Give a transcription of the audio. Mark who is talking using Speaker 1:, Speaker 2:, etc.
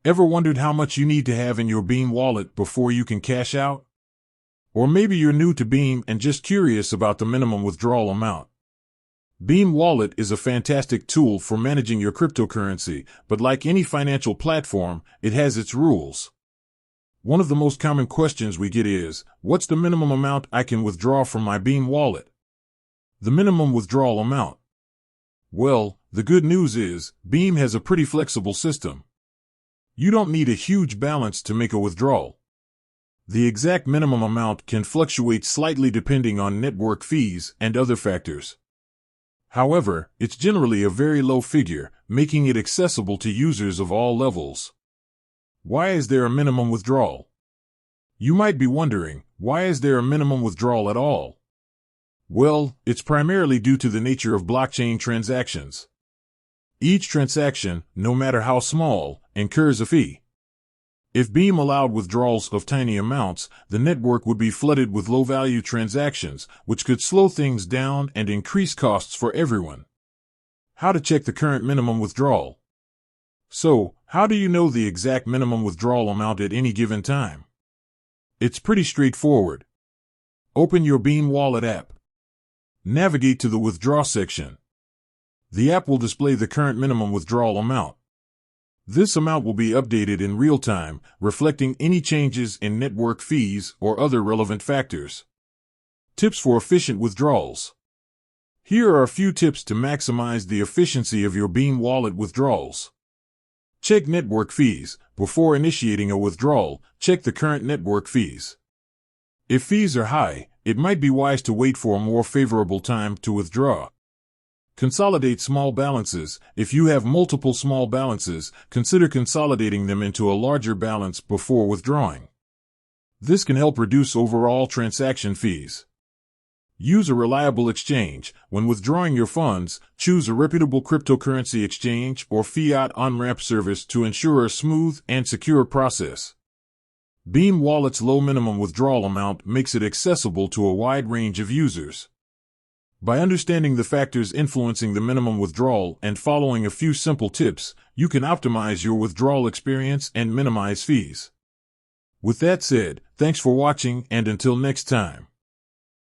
Speaker 1: Ever wondered how much you need to have in your Beam wallet before you can cash out? Or maybe you're new to Beam and just curious about the minimum withdrawal amount. Beam Wallet is a fantastic tool for managing your cryptocurrency, but like any financial platform, it has its rules. One of the most common questions we get is, what's the minimum amount I can withdraw from my Beam wallet? The minimum withdrawal amount. Well, the good news is, Beam has a pretty flexible system. You don't need a huge balance to make a withdrawal. The exact minimum amount can fluctuate slightly depending on network fees and other factors. However, it's generally a very low figure, making it accessible to users of all levels. Why is there a minimum withdrawal? You might be wondering, why is there a minimum withdrawal at all? Well, it's primarily due to the nature of blockchain transactions. Each transaction, no matter how small, incurs a fee. If Beam allowed withdrawals of tiny amounts, the network would be flooded with low-value transactions, which could slow things down and increase costs for everyone. How to check the current minimum withdrawal? So, how do you know the exact minimum withdrawal amount at any given time? It's pretty straightforward. Open your Beam Wallet app. Navigate to the Withdraw section. The app will display the current minimum withdrawal amount. This amount will be updated in real time, reflecting any changes in network fees or other relevant factors. Tips for efficient withdrawals. Here are a few tips to maximize the efficiency of your Beam Wallet withdrawals. Check network fees. Before initiating a withdrawal, check the current network fees. If fees are high, it might be wise to wait for a more favorable time to withdraw. Consolidate small balances. If you have multiple small balances, consider consolidating them into a larger balance before withdrawing. This can help reduce overall transaction fees. Use a reliable exchange. When withdrawing your funds, choose a reputable cryptocurrency exchange or fiat on-ramp service to ensure a smooth and secure process. Beam Wallet's low minimum withdrawal amount makes it accessible to a wide range of users. By understanding the factors influencing the minimum withdrawal and following a few simple tips, you can optimize your withdrawal experience and minimize fees. With that said, thanks for watching, and until next time.